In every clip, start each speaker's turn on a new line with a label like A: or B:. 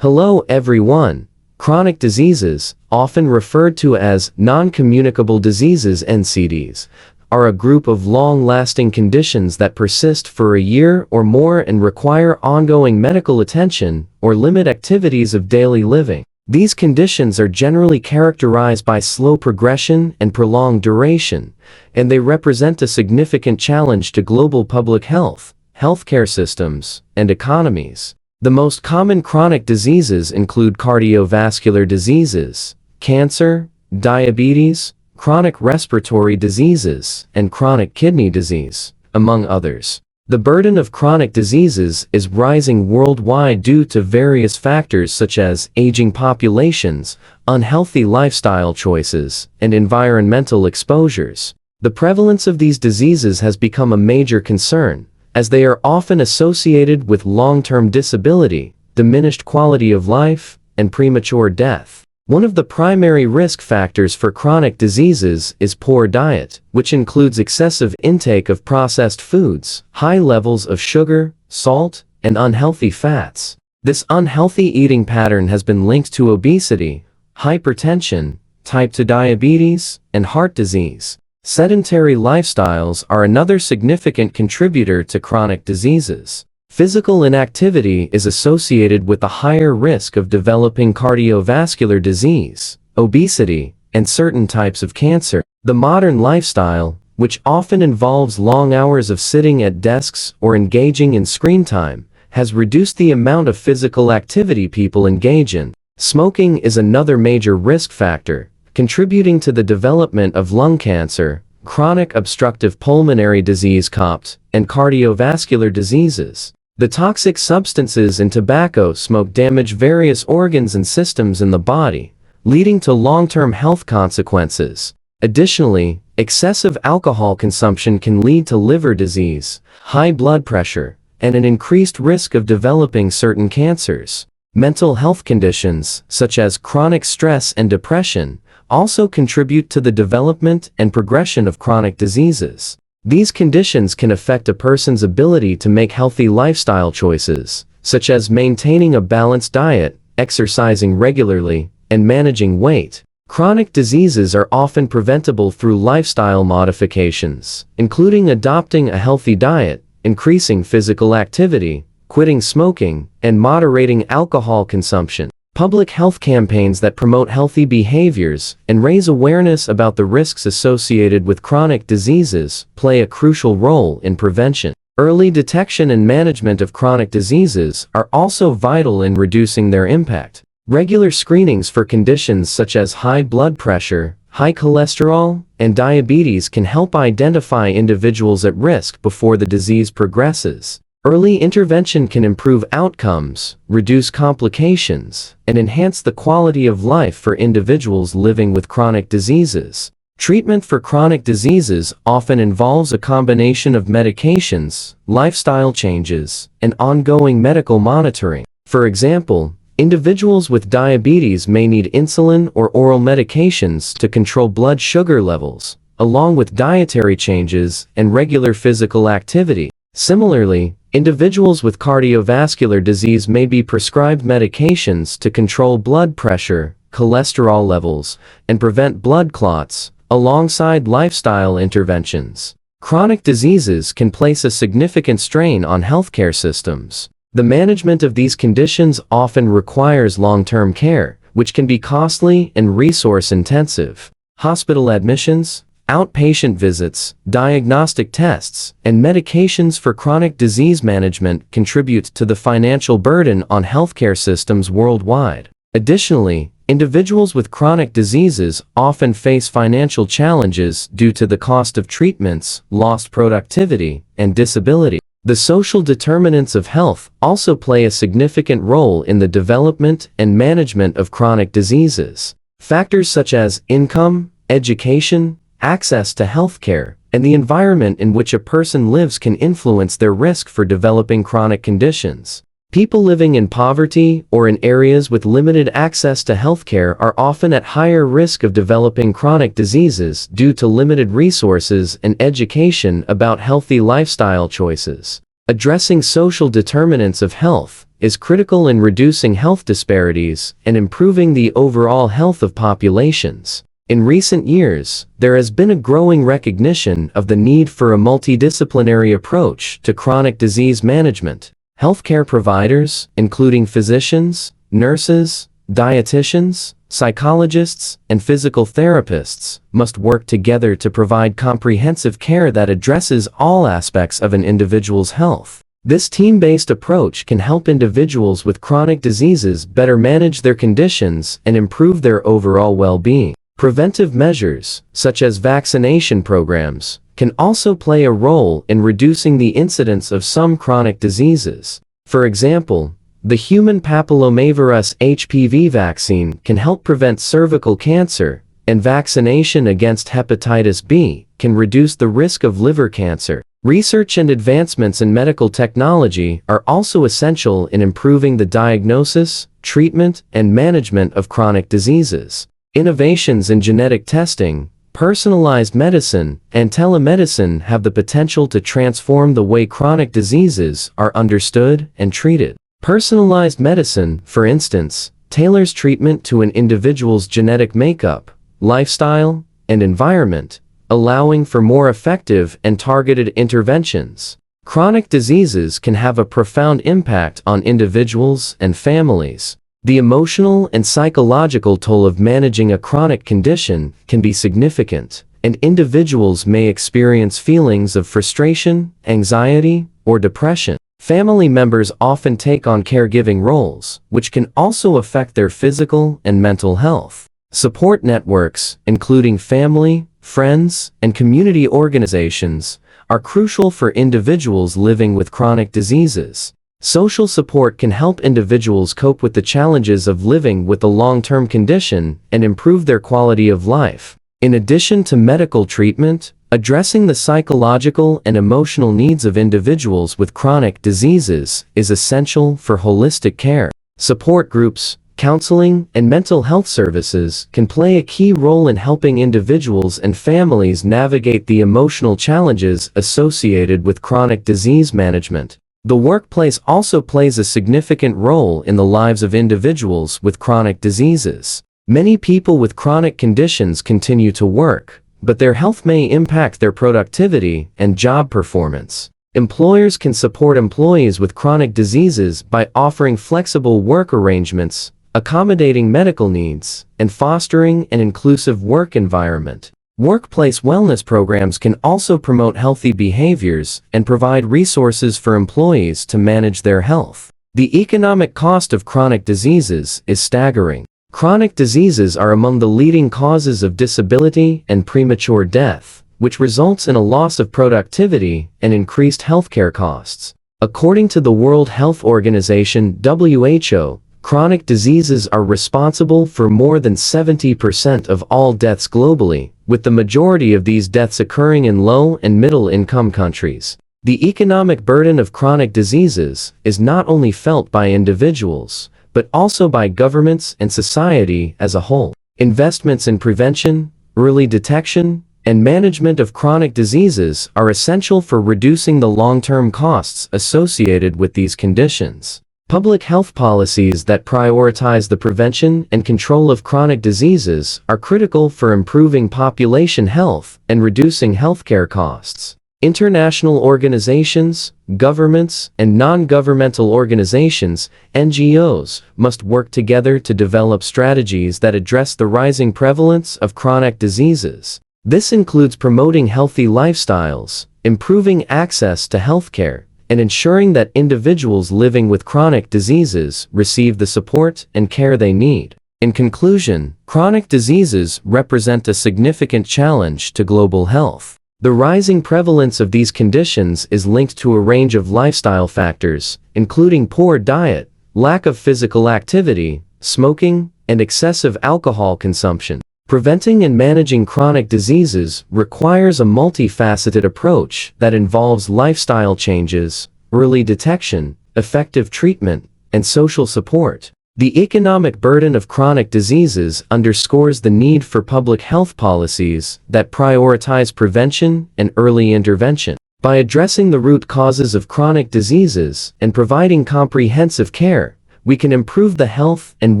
A: Hello everyone. Chronic diseases, often referred to as non-communicable diseases (NCDs), are a group of long-lasting conditions that persist for a year or more and require ongoing medical attention or limit activities of daily living. These conditions are generally characterized by slow progression and prolonged duration, and they represent a significant challenge to global public health, healthcare systems, and economies. The most common chronic diseases include cardiovascular diseases, cancer, diabetes, chronic respiratory diseases, and chronic kidney disease, among others. The burden of chronic diseases is rising worldwide due to various factors such as aging populations, unhealthy lifestyle choices, and environmental exposures. The prevalence of these diseases has become a major concern, as they are often associated with long-term disability, diminished quality of life, and premature death. One of the primary risk factors for chronic diseases is poor diet, which includes excessive intake of processed foods, high levels of sugar, salt, and unhealthy fats. This unhealthy eating pattern has been linked to obesity, hypertension, type 2 diabetes, and heart disease. Sedentary lifestyles are another significant contributor to chronic diseases. Physical inactivity is associated with a higher risk of developing cardiovascular disease, obesity, and certain types of cancer. The modern lifestyle, which often involves long hours of sitting at desks or engaging in screen time, has reduced the amount of physical activity people engage in. Smoking is another major risk factor, contributing to the development of lung cancer, chronic obstructive pulmonary disease (COPD), and cardiovascular diseases. The toxic substances in tobacco smoke damage various organs and systems in the body, leading to long-term health consequences. Additionally, excessive alcohol consumption can lead to liver disease, high blood pressure, and an increased risk of developing certain cancers. Mental health conditions, such as chronic stress and depression, also contribute to the development and progression of chronic diseases. These conditions can affect a person's ability to make healthy lifestyle choices, such as maintaining a balanced diet, exercising regularly, and managing weight. Chronic diseases are often preventable through lifestyle modifications, including adopting a healthy diet, increasing physical activity, quitting smoking, and moderating alcohol consumption. Public health campaigns that promote healthy behaviors and raise awareness about the risks associated with chronic diseases play a crucial role in prevention. Early detection and management of chronic diseases are also vital in reducing their impact. Regular screenings for conditions such as high blood pressure, high cholesterol, and diabetes can help identify individuals at risk before the disease progresses. Early intervention can improve outcomes, reduce complications, and enhance the quality of life for individuals living with chronic diseases. Treatment for chronic diseases often involves a combination of medications, lifestyle changes, and ongoing medical monitoring. For example, individuals with diabetes may need insulin or oral medications to control blood sugar levels, along with dietary changes and regular physical activity. Similarly, individuals with cardiovascular disease may be prescribed medications to control blood pressure, cholesterol levels, and prevent blood clots, alongside lifestyle interventions. Chronic diseases can place a significant strain on healthcare systems. The management of these conditions often requires long-term care, which can be costly and resource-intensive. Hospital admissions, outpatient visits, diagnostic tests, and medications for chronic disease management contribute to the financial burden on healthcare systems worldwide. Additionally, individuals with chronic diseases often face financial challenges due to the cost of treatments, lost productivity, and disability. The social determinants of health also play a significant role in the development and management of chronic diseases. Factors such as income, education, access to healthcare, and the environment in which a person lives can influence their risk for developing chronic conditions. People living in poverty or in areas with limited access to healthcare are often at higher risk of developing chronic diseases due to limited resources and education about healthy lifestyle choices. Addressing social determinants of health is critical in reducing health disparities and improving the overall health of populations. In recent years, there has been a growing recognition of the need for a multidisciplinary approach to chronic disease management. Healthcare providers, including physicians, nurses, dietitians, psychologists, and physical therapists, must work together to provide comprehensive care that addresses all aspects of an individual's health. This team-based approach can help individuals with chronic diseases better manage their conditions and improve their overall well-being. Preventive measures, such as vaccination programs, can also play a role in reducing the incidence of some chronic diseases. For example, the human papillomavirus HPV vaccine can help prevent cervical cancer, and vaccination against hepatitis B can reduce the risk of liver cancer. Research and advancements in medical technology are also essential in improving the diagnosis, treatment, and management of chronic diseases. Innovations in genetic testing, personalized medicine, and telemedicine have the potential to transform the way chronic diseases are understood and treated. Personalized medicine, for instance, tailors treatment to an individual's genetic makeup, lifestyle, and environment, allowing for more effective and targeted interventions. Chronic diseases can have a profound impact on individuals and families. The emotional and psychological toll of managing a chronic condition can be significant, and individuals may experience feelings of frustration, anxiety, or depression. Family members often take on caregiving roles, which can also affect their physical and mental health. Support networks, including family, friends, and community organizations, are crucial for individuals living with chronic diseases. Social support can help individuals cope with the challenges of living with a long-term condition and improve their quality of life. In addition to medical treatment, addressing the psychological and emotional needs of individuals with chronic diseases is essential for holistic care. Support groups, counseling, and mental health services can play a key role in helping individuals and families navigate the emotional challenges associated with chronic disease management. The workplace also plays a significant role in the lives of individuals with chronic diseases. Many people with chronic conditions continue to work, but their health may impact their productivity and job performance. Employers can support employees with chronic diseases by offering flexible work arrangements, accommodating medical needs, and fostering an inclusive work environment. Workplace wellness programs can also promote healthy behaviors and provide resources for employees to manage their health. The economic cost of chronic diseases is staggering. Chronic diseases are among the leading causes of disability and premature death, which results in a loss of productivity and increased healthcare costs. According to the World Health Organization (WHO), chronic diseases are responsible for more than 70% of all deaths globally, with the majority of these deaths occurring in low and middle-income countries. The economic burden of chronic diseases is not only felt by individuals, but also by governments and society as a whole. Investments in prevention, early detection, and management of chronic diseases are essential for reducing the long-term costs associated with these conditions. Public health policies that prioritize the prevention and control of chronic diseases are critical for improving population health and reducing healthcare costs. International organizations, governments, and non-governmental organizations, NGOs, must work together to develop strategies that address the rising prevalence of chronic diseases. This includes promoting healthy lifestyles, improving access to healthcare, and ensuring that individuals living with chronic diseases receive the support and care they need. In conclusion, chronic diseases represent a significant challenge to global health. The rising prevalence of these conditions is linked to a range of lifestyle factors, including poor diet, lack of physical activity, smoking, and excessive alcohol consumption. Preventing and managing chronic diseases requires a multifaceted approach that involves lifestyle changes, early detection, effective treatment, and social support. The economic burden of chronic diseases underscores the need for public health policies that prioritize prevention and early intervention. By addressing the root causes of chronic diseases and providing comprehensive care, we can improve the health and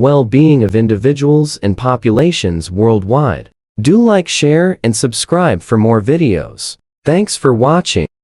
A: well-being of individuals and populations worldwide. Do like, share, and subscribe for more videos. Thanks for watching.